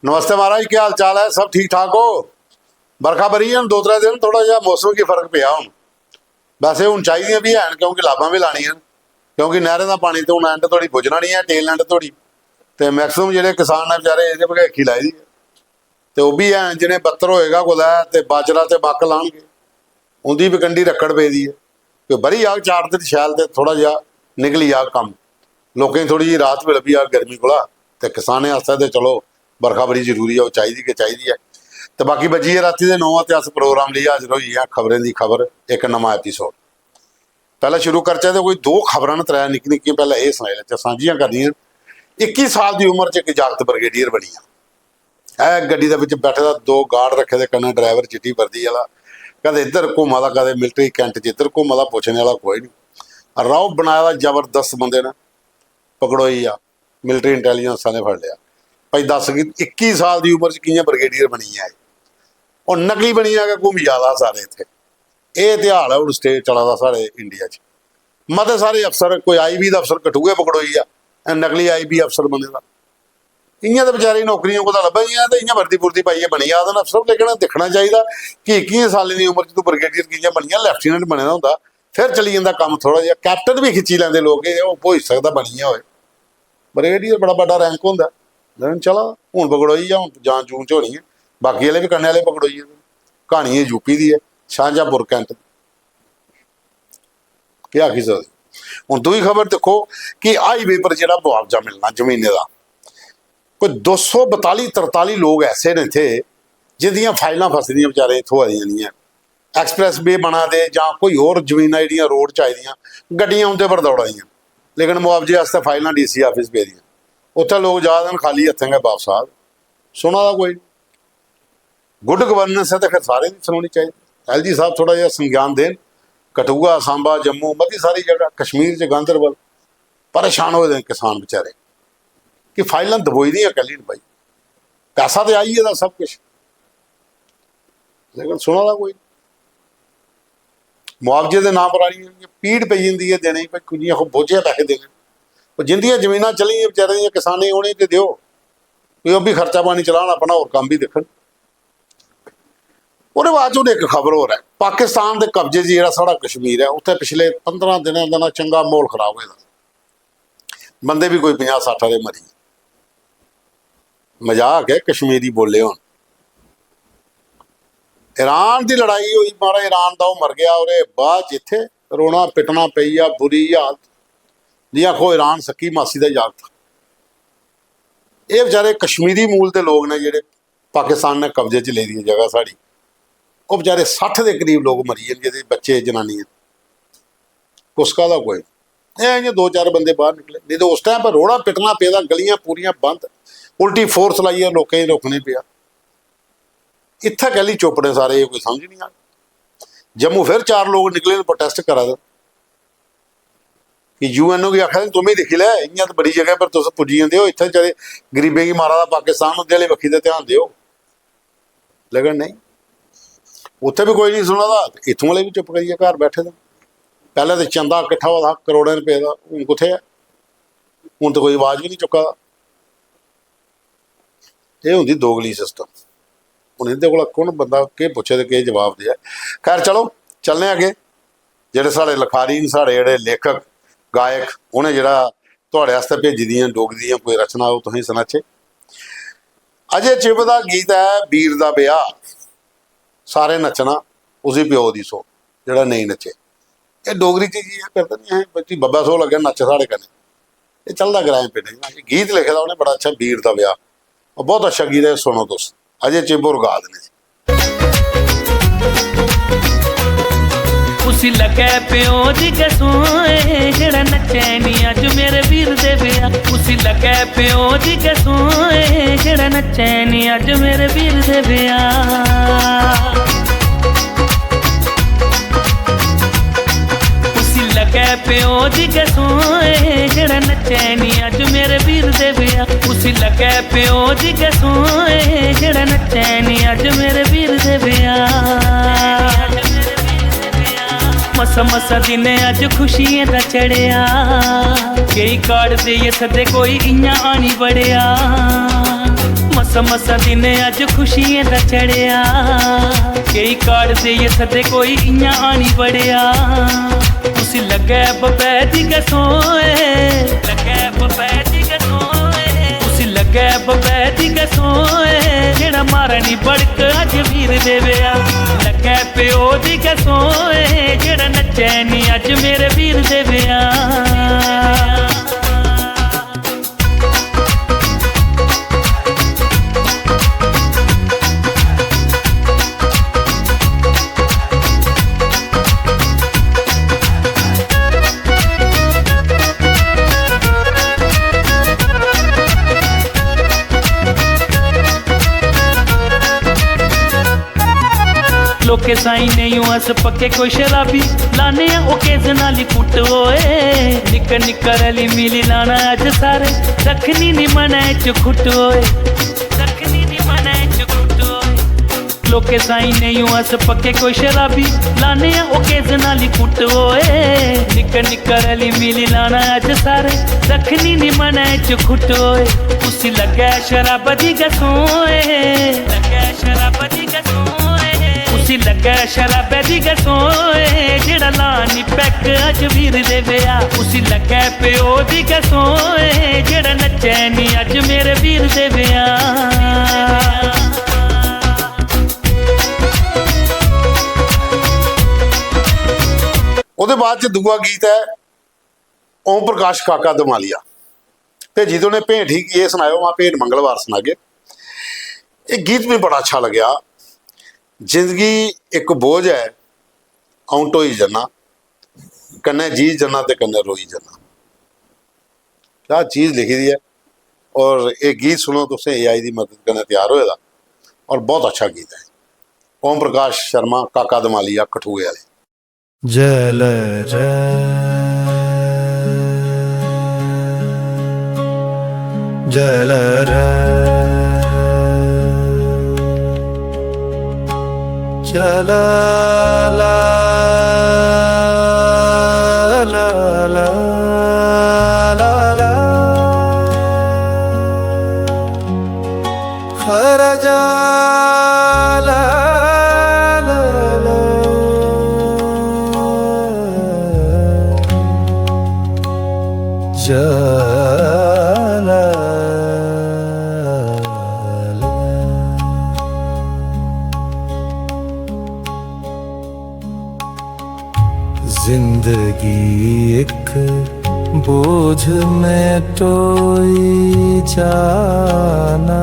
नमस्ते महाराज, क्या हाल चाल है? सब ठीक ठाक हो? बरखा बरी है 2-3 दिन, थोड़ा जिहा मौसम की फर्क पिया हुण। वैसे हुण चाहिए भी है क्योंकि लाभां भी लाणियां, क्योंकि नहरें का पानी तो हुण एंड तोड़ी पुजना नहीं है, टेल एंड तोड़ी। तो मैक्सिमम जिहड़े किसान ने बेचारे इहदे भगेखी लाई दी है, तो वह भी है जिन्हें बत्तर होएगा कुदै ते बाजरा ते मक्क लाणगे, उंदी भी कंडी रक्कड़ पेदी है कि बरी जाग 4 दिन शैल ते थोड़ा जिहा निकली जाग कम, लोकें थोड़ी जी राहत भी लभी जाग गर्मी कोला। ते किसानें आस्ते ते चलो बरखा बड़ी जरूरी है, वो चाहिए है। तो बाकी बजी है राती के 9 ते अस प्रोग्राम लिए हाजिर होई है खबरें की खबर, एक नवा एपीसोड। पहले शुरू करचे तो कोई 2 खबर त्रै निक्की निक्की पहले ये सुनाई लैचे सांझियां करनियां। 21 साल की उम्र च एक जागत ब्रिगेडियर बनी है, गड्डी दे विच बैठे दा 2 गार्ड रखे दे, कन्नै ड्राइवर चिट्टी वर्दी वाला, कदे इधर घूमा दा कदे मिलटरी कैंट च इधर घूमा दा, पुछने वाला कोई नहीं। रौब बनाया दा जबरदस्त बंदे ने पकड़ोई आ, मिलटरी इंटैलीजेंस ने फड़ लिया। भाई दस कि 21 साल की उम्र कियां ब्रिगेडियर बनी है, और नकली बनी है कि घूम ज्यादा सारे इतने। ये ध्याल है हूँ स्टेट चला दा साढ़े इंडिया च। मते सारे अफसर, कोई IB का अफसर कठुए पकड़ोई आ, नकली IB अफसर बने दा। इयां तो बेचारी नौकरियों को लभा ही है, तो इं वर्दी पुर्दी पाइए बनी जाते अफसर। लेकिन देखना चाहिए कि 21 साल की उम्र च तू ब्रिगेडियर कियां बनिया, लैफ्टिनेंट बने होंदा फिर चली जाता काम थोड़ा जिहा। कैप्टन भी खिच्ची लैंदे लोग, हो सकता बनिया होए। ब्रिगेडियर बड़ा बड़ा रैंक होंदा, लेकिन चलो हूँ पकड़ोई आ, हूँ जान जून च होनी है। बाकी वाले भी करने वाले पकड़ोई है। कहानी यूपी की है, शाहजहाँपुर कैंट, क्या आखी सकते। हूँ दूई खबर देखो कि हाईवे पर जो मुआवजा मिलना जमीने का, कोई 242-43 लोग ऐसे ने थे जिंदियां फाइलां फसदियां बेचारे इत्थों आदियां नहीं है। एक्सप्रैस वे बना दे जां कोई होर जमीनां जिहड़ियां रोड चाहिए, गड्डियां उंदे पर दौड़ा दियां, लेकिन मुआवजे वास्ते फाइलां DC ऑफिस पेदियां। उत्थे लोग जा दिन खाली हत्थें गए वापस आ, सुना दा कोई। गुड गवर्नेंस है तो फिर सारे की सुनानी चाहिए। LG साहब थोड़ा जिहा संज्ञान देन। कठुआ, सांबा, जम्मू, मती सारी जगह, कश्मीर च गांदरबल परेशान हो गए किसान बेचारे कि फाइलां दबोई दियां कली भाई, पैसा तो आई है सब कुछ, लेकिन सुना दा कोई। मुआवजे के नाम पर आई पीड़ पई जाती है देने, कुछ बोझे पैसे देने। जिंदियां जमीनां चली बेचारे दियां किसानी, उन्हें तो दो, वो भी खर्चा पानी चलान, अपना और काम भी देखन। और बाद चो एक खबर हो रहा है, पाकिस्तान के कब्जे जो साड़ा कश्मीर है, उत्थे पिछले 15 दिनों का चंगा माहौल खराब होया, बंदे भी कोई 50-60 दे मरी। मजाक है कश्मीरी बोले हुण। ईरान की लड़ाई हुई, मारा ईरान का मर गया, और बाद इत्थे रोना पिटना पई आ, बुरी हालत जी। आखो ईरान सकी मासी का जागत। ये बेचारे कश्मीरी मूल के लोग ने जिहड़े पाकिस्तान ने कब्जे च ले दी जगह साड़ी, वो बेचारे 60 के करीब लोग मरी जाए, जिहदे बच्चे जनानियां, कुसका दा कोई। इं 2-4 बंदे बाहर निकले, नहीं तो उस टाइम पर रोड़ा पिटना पेदा, गलियां पूरियां बंद, उल्टी फोर्स लाई है, लोकें रोकने पिया। इत्थे कहली चुप ने सारे, कोई समझ नहीं आ। जम्मू फिर 4 लोग निकले प्रोटेस्ट करा दे कि UNO की आखिर तुम्हें दिखी लै, इं तो बड़ी जगह पर तुम पुजी जाते हो, इतने चले गरीबें की मारा पाकिस्तान उन्हें वाली बखी का ध्यान दो। लेकिन नहीं, उत्थे भी कोई नहीं सुना दा, इत्थों वाले भी चुप करिए घर बैठे थे। पहले तो चंदा इकट्ठा हुआ था करोड़ों रुपए का, हूँ कुत्थे है, हूँ तो कोई आवाज़ भी नहीं चुका। ये होंगी दोगली सिस्टम। हूँ इहदे कोल कौन बंदा के पुछे तो के जवाब दे। खैर चलो चलने अगे। जेडे साढ़े लखारी, साढ़े जेडे लेखक गायक, उन्हें जरा तुहाड़े वास्ते भेजी दियां डोगरी दियां कोई रचना वो तुसीं सुनाचे। अजय चिब का गीत है वीर दा ब्याह, सारे नचना उसी प्यो दी सो, जड़ा नहीं नचे। ये डोगरी च जी करते नहीं है बच्ची, बब्बा सो लगे नच साढ़े कन्नै, ये चलता ग्राएं पिंड। गीत लिखे दा उन्हें बड़ा अच्छा, वीर दा ब्याह, और बहुत अच्छा गीत है, सुनो तुस। अजय चिब होर गा देने। उसी लगे प्यो दी कसोए, जेड़ा नचे नी अज मेरे वीर दे ब्याह। उसी लगे प्यो दी कसोए, जेड़ा नचे नी अज मेरे वीर दे ब्याह। उसी लगे प्यो दी कसोए, जेड़ा नचे नी अज मेरे वीर दे ब्याह। उसी लगे प्यो दी कसोए, जेड़ा नचे नी अज मेरे वीर दे ब्याह। मसा मसा दिन अज खुशियां दा चढ़िया, कई कार्ड दे सदे कोई इयां आनी बड़िया। ਮਸਾ ਮਸਾ ਦਿਨ ਅੱਜ ਖੁਸ਼ੀਆਂ ਦਾ ਚੜਿਆ ਕਈ ਕਾਰਡ ਦੇ ਇਹ ਸਦੇ ਕੋਈ ਇੰਨਾ ਆਣੀ ਬੜਿਆ ਤੁਸੀਂ ਲੱਗੇ ਬੱਬੇ ਦੀ ਗਸੋਏ ਲੱਗੇ ਬੱਬੇ ਦੀ ਗਸੋਏ ਤੁਸੀਂ ਲੱਗੇ ਬੱਬੇ ਦੀ ਗਸੋਏ ਜਿਹੜਾ ਮਾਰਨੀ ਬੜਕ ਅੱਜ ਵੀਰ ਦੇ ਵਿਆ ਲੱਗੇ ਪਿਓ ਦੀ ਗਸੋਏ ਜਿਹੜਾ ਨੱਚੇ ਨੀ ਅੱਜ ਮੇਰੇ ਵੀਰ ਦੇ ਵਿਆ लोके साई ने यूं हस पक्के कोई शराबी लाने ओकेजनली कुट होए निकर निकर अली मिली लाना अज सारे रखनी नी मना च खुट होए रखनी नी मना च खुट होए लोके साई ने यूं हस पक्के कोई शराबी लाने ओकेजनली कुट होए निकर निकर अली मिली लाना अज सारे रखनी नी मना च खुट होए उसी लगे शराब दी गसोए लगे शराब दी गसोए उसी लगे शराबे दी गसोए जेड़ा लानी पैक अज वीर दे विया उसी लगे प्यो दी गसोए जेड़ा नच्चे नी अज मेरे वीर दे विया ਉਹਦੇ ਬਾਅਦ ਚ ਦੂਆ ਗੀਤ ਹੈ ਓਮ ਪ੍ਰਕਾਸ਼ ਕਾਕਾ ਦਮਾਲੀਆ ਤੇ ਜਿਹਦੋਂ ਨੇ ਭੇਂਟ ਹੀ ਇਹ ਸੁਣਾਇਓ ਮੈਂ ਭੇਂਟ ਮੰਗਲਵਾਰ ਸੁਣਾਗੇ ਇਹ ਗੀਤ ਵੀ ਬੜਾ ਅੱਛਾ ਲੱਗਿਆ जिंदगी एक बोझ है आउं ढोई जाना कन्ने जी जाना ते कन्ने रोई जाना क्या चीज़ लिखी दी है और ये गीत सुनो तो उसे AI की मदद करने तैयार होएगा और बहुत अच्छा गीत है ओम प्रकाश शर्मा काका दमालिया कठुए वाले जल जल la la la la la la kharaja la la la jala जिंदगी एक बोझ में टोई जाना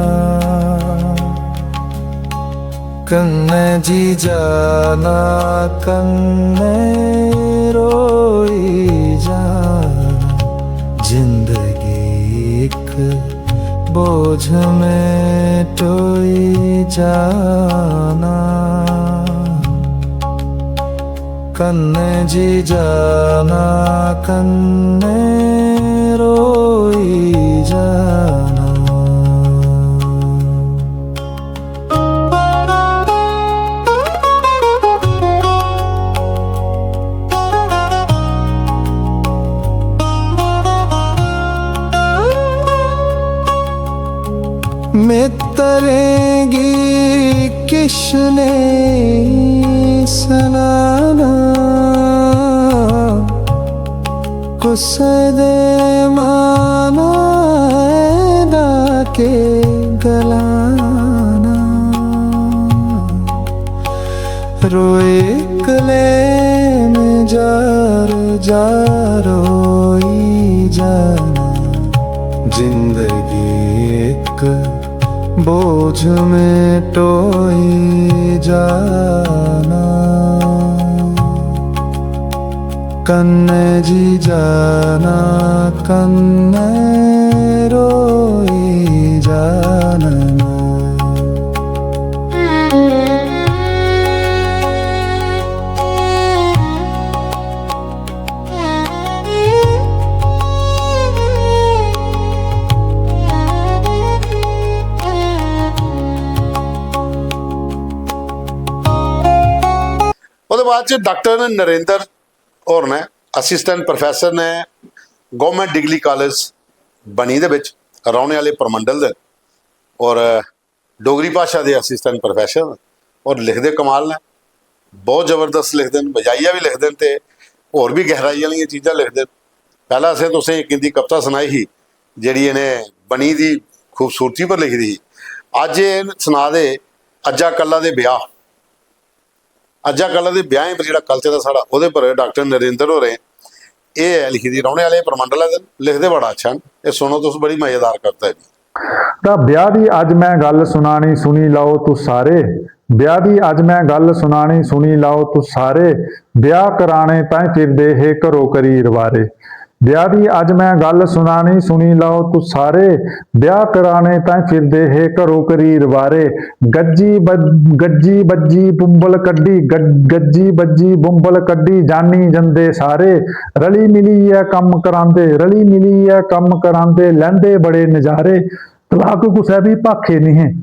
कन्ने जी जाना कन्ने रोई जाना जिंदगी एक बोझ में टोई जाना कन्ने जी जाना कन्ने रोई जाना मितरेंगी किसने सनाना कुसदे माना डाके गलाना रोए कले में जार जारोई जाना जिंदगी एक बोझ में टोई जाना कन्ने जी जाना कन्ने रोई जाना ਉਹਦੇ ਬਾਅਦ ਚ ਡਾਕਟਰ ਨਰਿੰਦਰ और ने असिस्टेंट प्रोफैसर ने गवर्नमेंट डिग्री कॉलेज बनी दे विच रौहने वाले परमंडल दे ਔਰ ਡੋਗਰੀ ਭਾਸ਼ਾ ਦੇ ਅਸਿਸਟੈਂਟ ਪ੍ਰੋਫੈਸਰ, ਔਰ ਲਿਖਦੇ ਕਮਾਲ ਨੇ, ਬਹੁਤ ਜ਼ਬਰਦस्त ਲਿਖਦੇ ਨੇ, ਬਜਾਈਆ ਵੀ ਲਿਖਦੇ ਨੇ ਤੇ ਹੋਰ ਵੀ ਗਹਿਰਾਈ ਵਾਲੀਆਂ ਚੀਜ਼ਾਂ ਲਿਖਦੇ ਨੇ। ਪਹਿਲਾਂ ਅਸੀਂ ਤੁਸੀਂ ਇੱਕ ਦੀ ਕਵਿਤਾ ਸੁਣਾਈ ਸੀ ਜਿਹੜੀ ਇਹਨੇ ਬਣੀ ਦੀ ਖੂਬਸੂਰਤੀ ਪਰ ਲਿਖੀ ਸੀ। ਅੱਜ ਇਹ ਸੁਣਾ ਦੇ ਅੱਜਾ ਕੱਲਾ ਦੇ ਵਿਆਹ। ਅੱਜਾ ਕੱਲਾ ਦੇ ਵਿਆਹ ਪਰ ਜਿਹੜਾ ਕਲਚਰ ਹੈ ਸਾਡਾ, ਉਹਦੇ ਪਰ ਡਾਕਟਰ ਨਰਿੰਦਰ ਹੋ ਰਹੇ ਇਹ ਹੈ ਲਿਖੀ ਦੀ, ਰੌਣੇ ਵਾਲੇ ਪਰਮੰਡਲ ਹੈ, ਲਿਖਦੇ ਬੜਾ ਅੱਛਾ। ਇਹ ਸੁਣੋ ਤੁਸੀਂ, ਬੜੀ ਮਜ਼ੇਦਾਰ ਕਵਿਤਾ ਹੈ ਜੀ। ਤਾਂ ਵਿਆਹ ਦੀ ਅੱਜ ਮੈਂ ਗੱਲ ਸੁਣਾਣੀ ਸੁਣੀ ਲਾਓ ਤੂੰ ਸਾਰੇ, ਵਿਆਹ ਦੀ ਅੱਜ ਮੈਂ ਗੱਲ ਸੁਣਾਣੀ ਸੁਣੀ ਲਾਓ ਤੂੰ ਸਾਰੇ, ਵਿਆਹ ਕਰਾਣੇ ਤਾਂ ਫਿਰਦੇ ਇਹ ਘਰੋਂ ਕਰੀ ਰਵਾਰੇ। ਵਿਆਹ ਦੀ ਅੱਜ ਮੈਂ ਗੱਲ ਸੁਣਾਣੀ ਸੁਣੀ ਲਾਓ ਤੂੰ ਸਾਰੇ, ਵਿਆਹ ਕਰਾਣੇ ਤਾਂ ਫਿਰਦੇ ਇਹ ਘਰੋਂ ਕਰੀ ਰਵਾਰੇ। ਗੱਜੀ ਬੱਜੀ ਬੁੰਬਲ ਕੱਢੀ, ਗੱਜੀ ਬੱਜੀ ਬੁੰਬਲ ਕੱਢੀ, ਜਾਨੀ ਜੰਦੇ ਸਾਰੇ। ਰਲੀ ਮਿਲੀ ਐ ਕੰਮ ਕਰਾਂਦੇ, ਰਲੀ ਮਿਲੀ ਐ ਕੰਮ ਕਰਾਂਦੇ, ਲੈਂਦੇ ਬੜੇ ਨਜ਼ਾਰੇ। ਤਲਾਕ ਕੁਸੈ ਵੀ ਭਾਖੇ ਨਹੀਂ,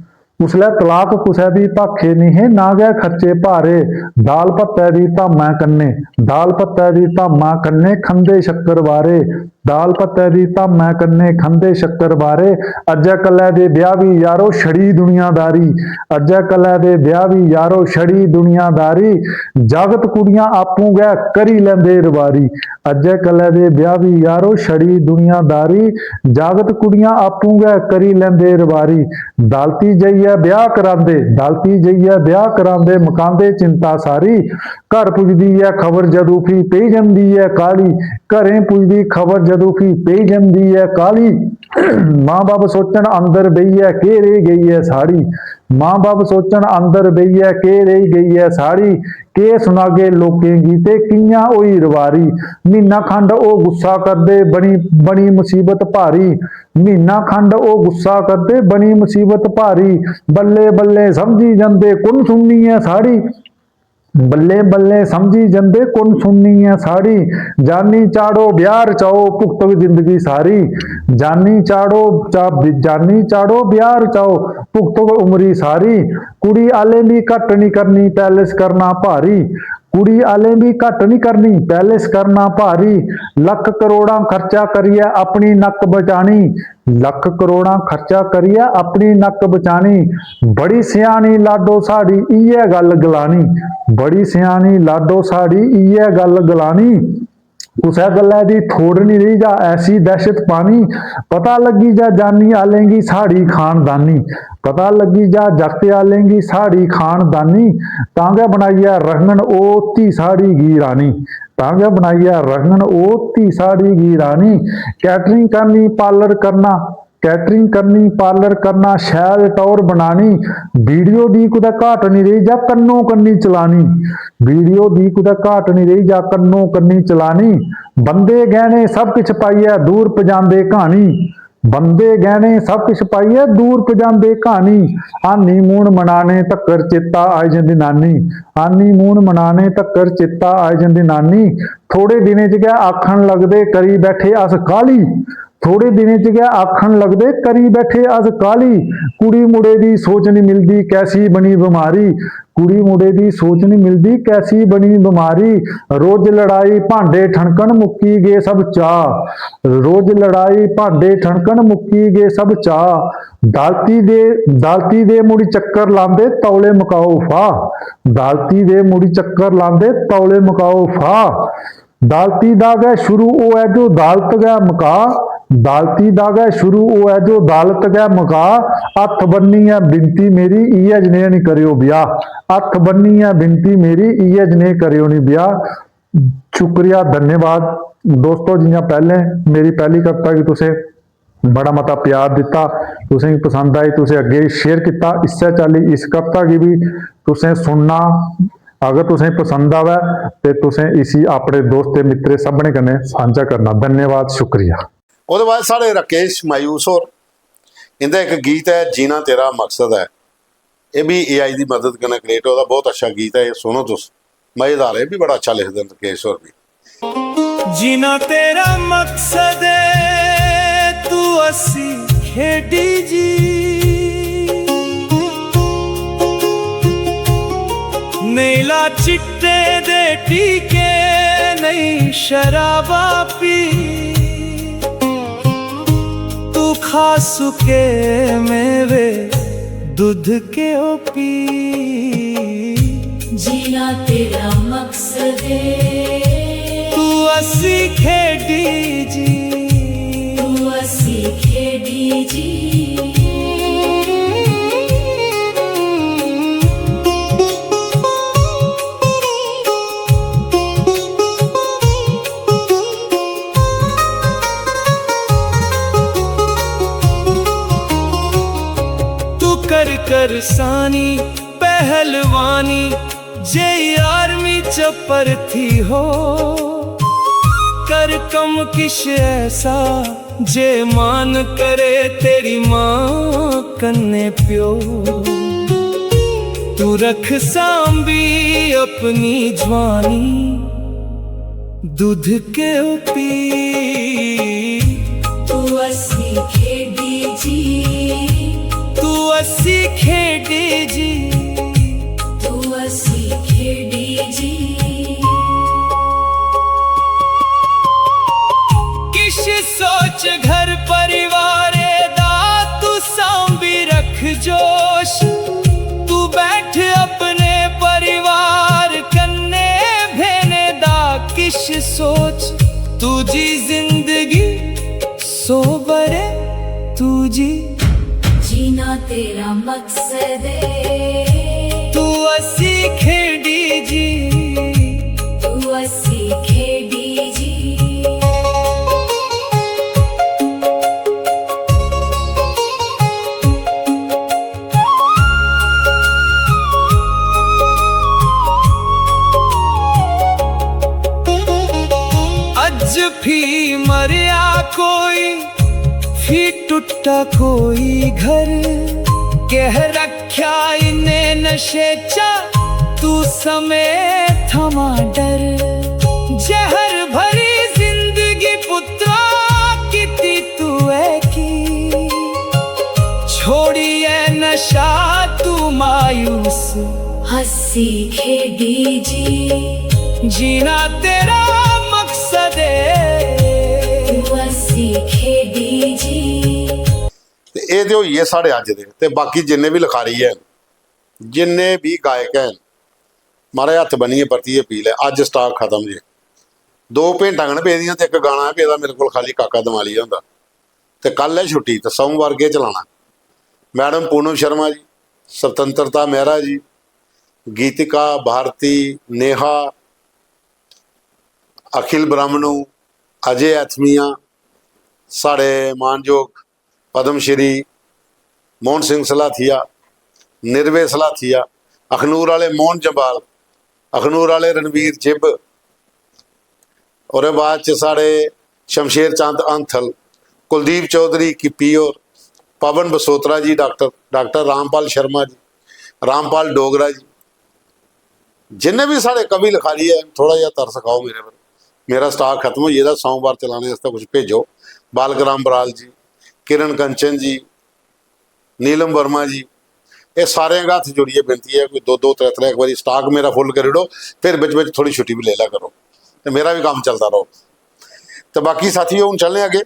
ਉਸਲੇ ਤਲਾਕ ਕੁਸੈ ਵੀ ਭਾਖੇ ਨਹੀਂ, ਨਾ ਗਏ ਖਰਚੇ ਭਾਰੇ। ਦਾਲ ਪੱਤੇ ਦੀ ਧਾਮਾਂ ਕੰਨੇ, ਦਾਲ ਪੱਤੇ ਦੀ ਧਾਮਾਂ ਕੰਨੇ, ਖੰਦੇ ਸ਼ੱਕਰ ਵਾਰੇ। ਦਾਲ ਪੱਤੇ ਦੀ ਧਾਮਾਂ ਕੰਨੇ, ਖੰਦੇ ਸ਼ੱਕਰ ਵਾਰੇ। ਅੱਜਾ ਕੱਲੇ ਦੇ ਵਿਆਹ ਵੀ ਯਾਰੋ ਛੜੀ ਦੁਨੀਆਦਾਰੀ, ਅੱਜਾ ਕੱਲੇ ਦੇ ਵਿਆਹ ਵੀ ਯਾਰੋ ਛੜੀ ਦੁਨੀਆਦਾਰੀ। ਜਗਤ ਕੁੜੀਆਂ ਆਪੂ ਗਏ ਕਰੀ ਲੈਂਦੇ ਰਵਾਰੀ, ਅੱਜਾ ਕੱਲੇ ਦੇ ਵਿਆਹ ਵੀ ਯਾਰੋ ਛੜੀ ਦੁਨੀਆਦਾਰੀ। ਜਗਤ ਕੁੜੀਆਂ ਆਪੂ ਗਏ ਕਰੀ ਲੈਂਦੇ ਰਵਾਰੀ। ਦਾਲਤੀ ਜਈਆ ਵਿਆਹ ਕਰਾਂਦੇ, ਦਾਲਤੀ ਜਈਆ ਵਿਆਹ ਕਰਾਂਦੇ, ਮੁਕਾਂਦੇ ਚਿੰਤਾ ਸਾਰੀ। ਘਰ ਪੁੱਜਦੀ ਹੈ ਖਬਰ ਜਦੋਂ ਫੀ ਪਈ ਜਾਂਦੀ ਹੈ ਕਾਲੀ, ਘਰੇ ਪੁੱਜਦੀ ਖਬਰ ਜਦੋਂ ਫੀ ਪਈ ਜਾਂਦੀ ਹੈ ਕਾਲੀ। ਮਾਂ ਬਾਪ ਸੋਚਣ ਅੰਦਰ ਬਈ ਹੈ ਕਿ ਰਹਿ ਗਈ ਹੈ ਸਾੜੀ, ਮਾਂ ਬਾਪ ਸੋਚਣ ਅੰਦਰ ਬਈ ਹੈ ਕਿ ਰਹਿ ਗਈ ਹੈ ਸਾੜੀ। ਕੇ ਸੁਣਾਗੇ ਲੋਕੇ ਗੀਤੇ ਕੀਆਂ ਹੋਈ ਰਵਾਰੀ, ਮਹੀਨਾ ਖੰਡ ਉਹ ਗੁੱਸਾ ਕਰਦੇ ਬਣੀ ਮੁਸੀਬਤ ਭਾਰੀ। ਮਹੀਨਾ ਖੰਡ ਉਹ ਗੁੱਸਾ ਕਰਦੇ ਬਣੀ ਮੁਸੀਬਤ ਭਾਰੀ। ਬੱਲੇ ਬੱਲੇ ਸਮਝੀ ਜਾਂਦੇ ਕੁਨ ਸੁਣਨੀ ਹੈ ਸਾੜੀ, ਬੱਲੇ ਬੱਲੇ ਸਮਝੀ ਜਾਂਦੇ ਕੁਨ ਸੁਣਨੀ ਹੈ ਸਾੜੀ। ਜਾਨੀ ਚਾੜੋ ਵਿਆਹ ਰਚਾਓ ਭੁਗਤੋ ਜ਼ਿੰਦਗੀ ਸਾਰੀ, ਜਾਨੀ ਚਾੜੋ ਵਿਆਹ ਰਚਾਓ ਭੁਗਤੋ ਉਮਰੀ ਸਾਰੀ। ਕੁੜੀ ਆਲੇ ਵੀ ਘੱਟ ਨਹੀਂ ਕਰਨੀ ਪੈਲਸ ਕਰਨਾ ਭਾਰੀ, ਕੁੜੀ ਆਲੇ ਵੀ ਘੱਟ ਨਹੀਂ ਕਰਨੀ ਪੈਲਸ ਕਰਨਾ ਭਾਰੀ। ਲੱਖ ਕਰੋੜਾਂ ਖਰਚਾ ਕਰੀਏ ਆਪਣੀ ਨੱਕ ਬਚਾਣੀ, ਲੱਖ ਕਰੋੜਾਂ ਖਰਚਾ ਕਰੀਏ ਆਪਣੀ ਨੱਕ ਬਚਾਣੀ। ਬੜੀ ਸਿਆਣੀ ਲਾਡੋ ਸਾਡੀ ਇਹ ਗੱਲ ਗਲਾਣੀ, ਬੜੀ ਸਿਆਣੀ ਲਾਡੋ ਸਾਡੀ ਇਹ ਗੱਲ ਗਲਾਣੀ। ਉਸੇ ਗੱਲਾਂ ਦੀ ਥੋੜ ਨਹੀਂ ਰਹੀ ਜਾ ਐਸੀ ਦਹਿਸ਼ਤ ਪਾਣੀ, ਪਤਾ ਲੱਗੀ ਜਾ ਜਾਨੀ ਆਲੇਂਗੀ ਸਾੜੀ ਖਾਨਦਾਨੀ, ਪਤਾ ਲੱਗੀ ਜਾ ਜਗਤ ਆਲੇਂਗੀ ਸਾੜੀ ਖਾਨਦਾਨੀ। ਤਾਂਗੇ ਬਣਾਈਆ ਰੰਗਣ ਉਹ ਧੀ ਸਾੜੀ ਗੀ ਰਾਣੀ, ਤਾਂਗੇ ਬਣਾਈਆ ਰੰਗਣ ਉਹ ਧੀ ਸਾੜੀ ਗੀ ਰਾਣੀ। ਕੈਟਰਿੰਗ ਕਰਨੀ ਪਾਰਲਰ ਕਰਨਾ, ਕੈਟਰਿੰਗ ਕਰਨੀ ਪਾਰਲਰ ਕਰਨਾ, ਸ਼ੈਲ ਟੌਰ ਬਣਾਣੀ। ਵੀਡੀਓ ਦੀ ਕੁਦਾ ਘਾਟ ਨਹੀਂ ਰਹੀ ਜਾ ਕੰਨੋਂ ਕੰਨੀ ਚਲਾਣੀ, ਵੀਡੀਓ ਦੀ ਕੁਦਾ ਘਾਟ ਨਹੀਂ ਰਹੀ ਜਾ ਕੰਨੋਂ ਕੰਨੀ ਚਲਾਣੀ। ਬੰਦੇ ਗਹਿਣੇ ਸਭ ਕੁਛ ਪਾਈਏ ਦੂਰ ਪਜਾਂਦੇ ਕਹਾਣੀ, ਬੰਦੇ ਗਹਿਣੇ ਸਭ ਕੁਛ ਪਾਈਏ ਦੂਰ ਪਜਾਂਦੇ ਕਹਾਣੀ। ਹਾਨੀ ਮੂਣ ਮਨਾਣੇ ਧੱਕਰ ਚੇਤਾ ਆਈ ਜਾਂਦੀ ਨਾਨੀ, ਹਾਨੀ ਮੂਣ ਮਨਾਣੇ ਧੱਕਰ ਚੇਤਾ ਆਈ ਜਾਂਦੀ ਨਾਨੀ। ਥੋੜੇ ਦਿਨੇ ਚ ਗਿਆ ਆਖਣ ਲੱਗਦੇ ਕਰੀ ਬੈਠੇ ਅਸ ਕਾਲੀ, ਥੋੜੇ ਦਿਨੇ ਚ ਗਿਆ ਆਖਣ ਲੱਗਦੇ ਕਰੀ ਬੈਠੇ ਅਸ ਕਾਲੀ। ਕੁੜੀ ਮੁੰਡੇ ਦੀ ਸੋਚ ਨਹੀਂ ਮਿਲਦੀ ਕੈਸੀ ਬਣੀ ਬਿਮਾਰੀ, ਕੁੜੀ ਮੁੰਡੇ ਦੀ ਸੋਚ ਨਹੀਂ ਮਿਲਦੀ ਕੈਸੀ ਬਣੀ ਬਿਮਾਰੀ। ਰੋਜ਼ ਲੜਾਈ ਭਾਂਡੇ ਠਣਕਣ ਮੁੱਕੀ ਗਏ ਸਭ ਚਾਹ, ਰੋਜ਼ ਲੜਾਈ ਭਾਂਡੇ ਠਣਕਣ ਮੁੱਕੀ ਗਏ ਸਭ ਚਾਹ। ਦਾਲਤੀ ਦੇ ਮੁੜੀ ਚੱਕਰ ਲਾਂਦੇ ਤੌਲੇ ਮੁਕਾਓ ਫਾਹ, ਦਾਲਤੀ ਦੇ ਮੁੜੀ ਚੱਕਰ ਲਾਂਦੇ ਤੌਲੇ ਮੁਕਾਓ ਫਾਹ। ਦਾਲਤੀ ਦਾ ਗੈ ਸ਼ੁਰੂ ਉਹ ਹੈ ਜੋ ਦਾਲਤ ਗੈ ਮੁਕਾ, ਦਾਲਤੀ ਦਾ ਗੈ ਸ਼ੁਰੂ ਉਹ ਹੈ ਜੋ ਦਾਲਤ ਗੈ ਮੁਕਾ। ਹੱਥ ਬੰਨੀ ਹੈ ਬਿਨਤੀ ਮੇਰੀ ਇਹ ਜਨੇ ਨਹੀਂ ਕਰਿਓ ਵਿਆਹ, ਹੱਥ ਬੰਨੀ ਹੈ ਬਿਨਤੀ ਮੇਰੀ ਇਹ ਜਨੇ ਕਰਿਓ ਨਹੀਂ ਵਿਆਹ। ਸ਼ੁਕਰੀਆ ਧੰਨਵਾਦ ਦੋਸਤੋ, ਜਿਵੇਂ ਪਹਿਲੇ ਮੇਰੀ ਪਹਿਲੀ ਕਵਿਤਾ की तुसें बड़ा मता प्यार दिता, तुसें पसंद आई, तुसें अगे शेयर किया। इस्सै चाल्ली इस कविता की भी तुसें सुनना, अगर तुसें पसंद आवे तो तुसें इसी अपने दोस्त मित्र सबने कन्नै सांझा करना। धन्यवाद, शुक्रिया। ਉਹਦੇ ਬਾਅਦ ਸਾਡੇ ਰਾਕੇਸ਼ ਮਾਯੂਸ ਹੋਰ ਇਹਦਾ ਇੱਕ ਗੀਤ ਹੈ ਜੀਣਾ ਤੇਰਾ ਮਕਸਦ ਹੈ, ਇਹ ਵੀ AI ਦੀ ਮਦਦ ਕਨੇ ਕ੍ਰੀਏਟ ਉਹਦਾ ਬਹੁਤ ਅੱਛਾ ਗੀਤ ਹੈ, ਇਹ ਸੁਣੋ ਤੁਸੀਂ, ਮਜ਼ੇਦਾਰ ਹੈ, ਇਹ ਵੀ ਬੜਾ ਅੱਛਾ ਲਿਖਦੇ ਨੇ ਰਾਕੇਸ਼ ਹੋਰ ਵੀ। जीना तेरा मकसद है तू असी खेडी जी, नहीं ला चिट्टे दे टीके नहीं शराबा पी, तू खासु के मेवे दूध के ओ पी। जीना तेरा मकसद है, तू असी खेडी जी, तू असी खेडी जी। करसानी पहलवानी जे आर्मी चपर थी हो, कर कम किश ऐसा जे मान करे तेरी माँ कन्ने प्यो। तू रख सांभी अपनी जवानी दूध के पी। तू असी खेडी जी, तू असी खेडी जी, तू असी खेडी जी। किश सोच घर परिवार दा तू सांभी रख जोश। तू बैठ अपने परिवार कन्ने भेने दा किश सोच। तुझी जिंदगी सोबरे तुझी, जीना तेरा मकसद है, तू असी खेडी जी, तू असी खेडी जी। अज भी मरिया कोई, भी टूटा कोई घर। कह रख्या इन्हें नशे चा तू समय थमा डर। जहर भरी जिंदगी पुत्रा किती तू है की, छोड़ी है नशा तू मायूस। हसी खेडी जी, जीना तेरा मकसद है, तू असी खेडी जी। ਤੇ ਇਹ ਤੇ ਹੋਈ ਹੈ ਸਾਡੇ ਅੱਜ ਦੇ। ਤੇ ਬਾਕੀ ਜਿੰਨੇ ਵੀ ਲਿਖਾਰੀ ਹੈ, ਜਿੰਨੇ ਵੀ ਗਾਇਕ ਹੈ, ਮਾਰੇ ਹੱਥ ਬੰਨੀਏ ਪ੍ਰਤੀ ਅਪੀਲ ਹੈ। ਅੱਜ ਸਟਾਕ ਖਤਮ ਜੇ, 2 ਭੇਂਟਾਂ ਗਣ ਪੇਦੀਆਂ ਤੇ ਇੱਕ ਗਾਣਾ ਪਿਆ ਮੇਰੇ ਕੋਲ ਖਾਲੀ ਕਾਕਾ ਦਮਾਲੀਆ ਹੁੰਦਾ। ਤੇ ਕੱਲ ਹੈ ਛੁੱਟੀ, ਤੇ ਸੋਮਵਾਰ ਕੇ ਚਲਾਣਾ। ਮੈਡਮ ਪੂਨਮ ਸ਼ਰਮਾ ਜੀ, ਸੁਤੰਤਰਤਾ ਮਹਿਰਾ ਜੀ, ਗੀਤਿਕਾ ਭਾਰਤੀ, ਨੇਹਾ, ਅਖਿਲ ਬ੍ਰਹਮਣੂ, ਅਜੇ ਐਥਮੀਆ, ਸਾਡੇ ਮਾਨਯੋਗ पद्म श्री मोहन सिंह सलाथिया, निर्वे सलाथिया, अखनूर वाले मोहन जंबाल, अखनूर वाले रणवीर चिब, और बाद च साढ़े शमशेर चंद अंथल, कुलदीप चौधरी की पियोर, पवन बसोत्रा जी, डॉक्टर रामपाल शर्मा जी, रामपाल डोगरा जी, जिन्हें भी साढ़े कवि लिखारी है, थोड़ा जिहा तरस खाओ मेरे पर। मेरा स्टाक खत्म हो जाएगा, सोमवार चलाने वास्ते कुछ भेजो। बालग्राम बराल जी, किरण कंचन जी, नीलम वर्मा जी, ये सारे हथ जोड़िए बेनती है कोई 2-2 3-3 एक बार स्टाक मेरा फुल कर दो, फिर बिच थोड़ी छुट्टी भी ले लिया करो, तो मेरा भी काम चलता रहो। तो बाकी साथियों हूँ चलने अगे,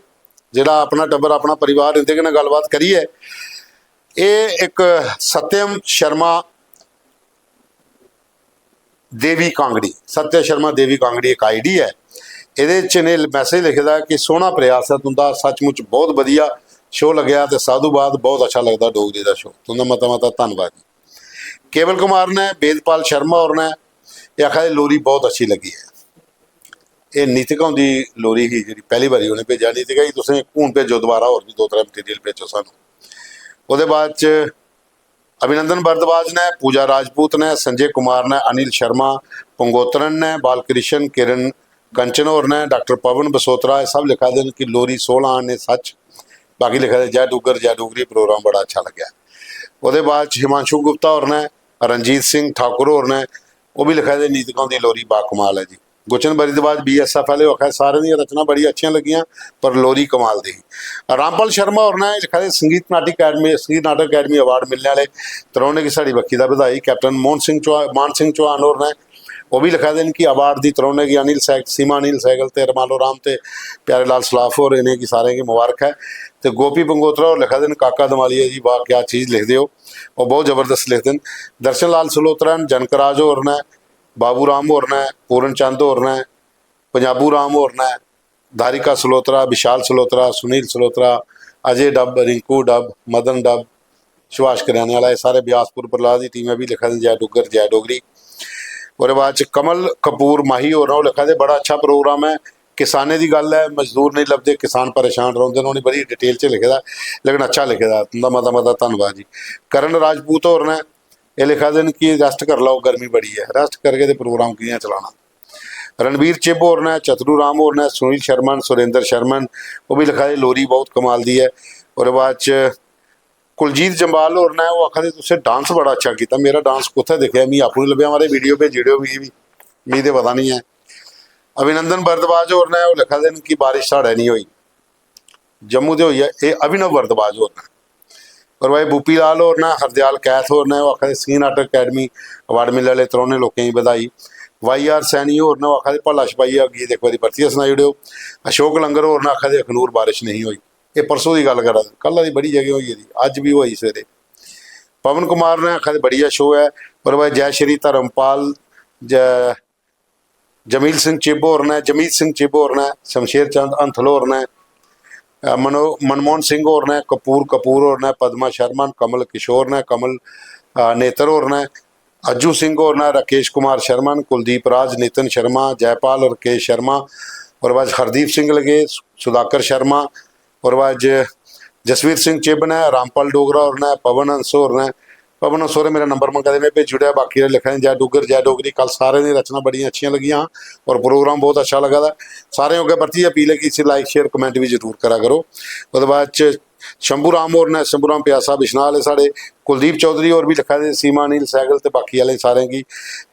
जोड़ा अपना टब्बर अपना परिवार इनके नाल गलबात करिए। ये एक सत्यम शर्मा देवी कांगड़ी, सत्य शर्मा देवी कांगड़ी एक ID है। ये मैसेज लिखदा कि सोहना प्रयास है तुंदा, सचमुच बहुत वधिया शो लग्या ते साधुवाद, बहुत अच्छा लगता डोगरी का शो, तुंदा मता धन्नवाद जी। केवल कुमार ने, वेदपाल शर्मा और ने ये आखा लोरी बहुत अच्छी लगी है। ये नीतिका की लोरी ही जी पहली बारी उन्हें भेजा, नीतिका जी तुसें हूँ भेजो दोबारा, और भी 2-3 मटीरियल भेजो सानू। उसदे बाद च अभिनंदन भारद्वाज ने, पूजा राजपूत ने, संजय कुमार ने, अनिल शर्मा, पंगोतरन ने, बालकृष्ण, किरण कंचन और ने, डॉक्टर पवन बसोत्रा, सब लिखा देन कि लोरी 16 आने सच। बाकी लिखा दे जय डुगर जय डुगरी, प्रोग्राम बड़ा अच्छा लग्या। उसदे बाद हिमांशु गुप्ता और ने, रणजीत सिंह ठाकुर और ने, वो भी लिखा दे नीतिकों की लोरी बाकमाल है जी। गुचन बरिदवाज BSF वाले आखा सारे दी रचना बड़ी अच्छी लगियां, पर लोरी कमाल दी। रामपाल शर्मा और ने लिखा दे संगीत नाटक अकेडमी अवार्ड मिलने वाले तरौने की साड़ी बखी का बधाई। कैप्टन मान सिंह चौहान और ने, वो भी लिखा देन कि अवार्ड की तरौने की सीमा अनिल सैगल ते रमालो राम ते प्यारे लाल सलाफ और इन्हें की सारे की मुबारक है। ਤੇ ਗੋਪੀ ਬੰਗੋਤਰਾ ਹੋਰ ਲਿਖਦੇ ਨੇ ਕਾਕਾ ਦਮਾਲੀਆ जी वाह क्या चीज़ लिखते हो और बहुत जबरदस्त लिखते हैं। दर्शन लाल सलोत्रा ने, जनकराज होर ने, बाबू राम होर ने, पूरन चंद होर ने, पंजाबू राम होर ने, धारिका सलोत्रा, विशाल सलोत्रा, सुनील सलोत्रा, अजय डब, रिंकू डब, मदन डब, सुभाष करियाने वाला, ये सारे बियासपुर प्रहलाद की टीमें भी लिखा जय डुगर जय डोगरी। और बाद कमल कपूर माही होर ने लिखा बड़ा अच्छा प्रोग्राम है, किसाने की गल है, मजदूर नहीं लभदे, किसान परेशान रहोंदे ने, उन्होंने बड़ी डिटेल च लिखे दा लेकिन अच्छा लिखे दा, तुंदा मता मता धन्नवाद जी। करण राजपूत होर ने ये लिखा देन कि रेस्ट कर लो गर्मी बड़ी है, रेस्ट करके तो प्रोग्राम कियां चलाना। रणबीर चिब होर ने, चतरू राम होर ने, सुनील शर्मन, सुरेंद्र शर्मन वो भी लिखा दे लोरी बहुत कमाल दी है। और बाद च कुलजीत जंबाल होर ने वो आखा दे तुसें डांस बड़ा अच्छा किया, मेरा डांस कुत्थे दिखा मी आपू लभ्या, मारे वीडियो भेजिड़ो मी तो पता नहीं है। अभिनंदन भारद्वाज होर ने वो लिखा देन कि बारिश साढ़े नहीं हुई, जम्मू से हुई है, ये अभिनव भारद्वाज होर ने। और भाई बूपी लाल होर ने, हरदयाल कैथ होर ने वो आखा सी नाटक अकैडमी अवार्ड मिलने वाले त्रौने लोगों की बधाई। YR सैनी होर ने वो आखा भला छपाई गीत एक बार परतियै सनाई ओड़ो। अशोक लंगर होर ने आखा अखनूर बारिश नहीं हुई, ये परसों की गल करा, कल की बड़ी जगह हुई है, अज भी हुई सवेरे। पवन कुमार ने आखा बढ़िया शो है। और भाई जय श्री धर्मपाल, जमील सिंह चिब होर ने, जमीत सिंह चिब होर ने, शमशेर चंद अंथल होर ने, मनमोहन सिंह होर ने, कपूर होर ने, पद्मा शर्मा, कमल किशोर ने, कमल नेत्र होर ने, अज्जू सिंह होर ने, राकेश कुमार शर्मा, कुलदीप राज, नितिन शर्मा, जयपाल और राकेश शर्मा। और बाद हरदीप सिंह लगे, सुधाकर शर्मा। और बाद जसवीर सिंह चिब ने, रामपाल डोगरा होर ने, पवन हंस होर ने। पवन हंस होर मेरा नंबर मंगा मैं भेज जुड़िया, बाकी लिखा जय डुगर जय डोगरी। कल सारे दी रचना बड़ी अच्छी लगियां और प्रोग्राम बहुत अच्छा लगा था। सारे अगे परती अपील है कि इसे लाइक शेयर कमेंट भी जरूर करा करो। उसके बाद शंभू राम होर ने, शंभू राम प्यासा बिशनाल वाले साढ़े, कुलदीप चौधरी और भी लिखा दे, सीमा अनिल सैगल तो बाकी वाले सारे की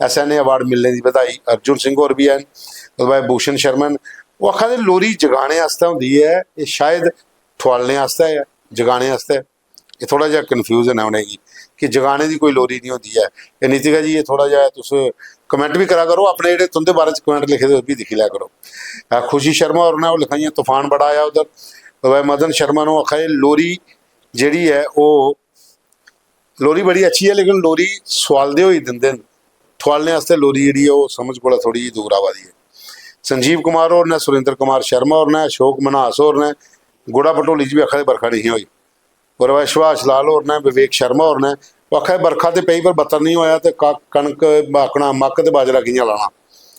SNA अवार्ड मिलने की बधाई। अर्जुन सिंह होर भी हैं। उसके बाद भूषण शर्मन वो आखा दे लोरी जगाने आस्ते होंदी है, ये शायद ठुआलने आस्ते है, जगाने आस्ते। ये थोड़ा जहा कन्फ्यूजन है उन्हें कि जगाने की कोई लोरी नहीं होती है। ये नीतिका जी ये थोड़ा जहा तुस कमेंट भी करा करो, अपने जो तुंदे बारे कमेंट लिखे दे भी दिखी लिया करो। खुशी शर्मा और ने वो लिखाई तूफान बड़ा आया उधर। तो भाई मदन शर्मा ने आखा लोरी जी है वो लोरी बड़ी अच्छी है, लेकिन लोरी स्वालदे हुई दिंदे ठुआलने वास्ते लोरी जी वो समझ को थोड़ी जी दूर आवा दी है। संजीव कुमार और ने, सुरेंद्र कुमार शर्मा और ने, अशोक मनास और ने, गुड़ा पटोली भी आखा बरखा नहीं हुई। और वह सुभाष लाल होर ने, विवेक शर्मा होर ने वो आखा बरखा तो पई पर बत्तर नहीं होया, तो कणक बाकना मक्क तो बाजरा कियां लाना,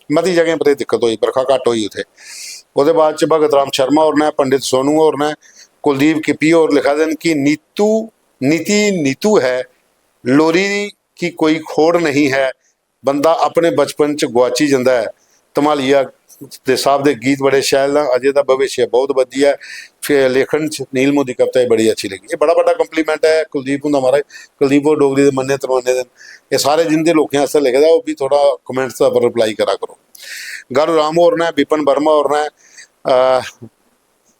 मती जगह पर दिक्कत हुई, बरखा घट हुई उत्थे। उसके बाद भगत राम शर्मा होर ने, पंडित सोनू होर ने, कुलदीप किपी और लिखा देन कि नीतू है, लोरी की कोई खोड़ नहीं है, बंदा अपने बचपन च गुआची जाता है। धमालिया दे साहब के गीत बड़े शैल हैं, अजय का भविष्य बहुत वधिया है, फिर लेखन नील मोदी की कविता बड़ी अच्छी लगी। ये बड़ा बड़ा कंप्लीमेंट है कुलदीप होंदा महाराज, कुलदीप और डोगरी के मन्ने तरवाने दिन ये सारे जिंदे लोगों वास्ते लिखदा, वो भी थोड़ा कमेंट्स का रिप्लाई करा करो। गारू राम होर ने, विपिन वर्मा होर ने,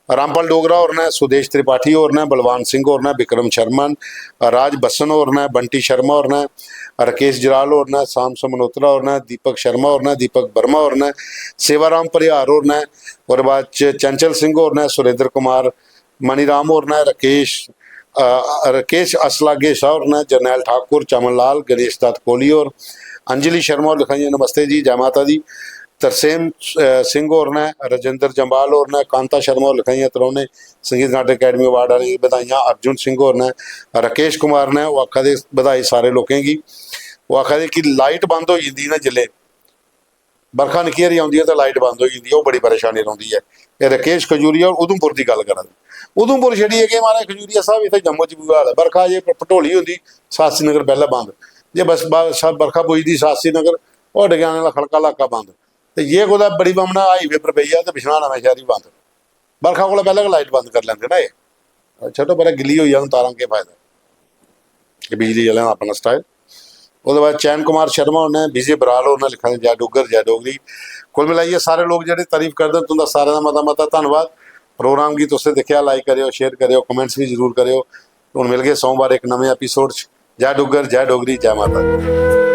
रामपाल डोगरा होर ने, सुदेश त्रिपाठी होर ने, बलवान सिंह होर ने, विक्रम शर्मन, राज बसन होर ने, बंटी शर्मा होर ने, राकेश जराल होर ने, शाम मल्होत्रा होर ने, दीपक शर्मा होर ने, दीपक वर्मा होर ने, सेवाराम परिहार होर ने। और बाद चंचल सिंह होर ने, सुरेंद्र कुमार, मणिराम होर ने, राकेश असलागे शाह होर ने, जरनैल ठाकुर, चमन लाल, गणेश दत्त कोहली और अंजलि शर्मा और लिखाई नमस्ते जी जय माता दी। तरसेम सिंह होर ने, राजेंद्र जंबाल होर ने, कांता शर्मा और लिखाई तरौने संगीत नाटक अकैडमी अवार्ड वाली बधाइयाँ। अर्जुन सिंह होर ने, राकेश कुमार ने वो आखा दे बधाई सारे लोगों की। वो आखा दे कि लाइट बंद हो जाती ना जिले बरखा निक्की हारी आती है तो लाइट बंद हो जाती है, वो बड़ी परेशानी रही है। ये राकेश खजूरिया और उधमपुर की गल करा, उधमपुर छड़ी है कि महाराज खजूरिया साहब इतने जम्मू च बुरा हाल है, बरखा जे भटोली होंगी सासी नगर पहले बंद, जे बस बरखा पुजती सासी नगर और डगियाने का खड़का इलाका बंद, तो ये कुछ बड़ी बमना हाईवे पर पई है तो पिछड़ा नवा शहर ही बंद, बरखा को पहले लाइट बंद कर लेंगे ना। ये छोटो पहले गिली हुई है तारा के फायदा, ये बिजली वाले अपना स्टाइल। उसके बाद चैन कुमार शर्मा होने, विजय बराल होने लिखा जय डुगर जय डोगरी। कुल मिलाइए सारे लोग जो तारीफ करते हैं तुंदा सारे का मता मता धन्यवाद। प्रोग्राम की तुसें देखा लाइक करो, शेयर करो, कमेंट्स भी जरूर करो। हुण मिल गए सोमवार एक नवे एपीसोड। जय डुगर जय डोगरी जय माता दी।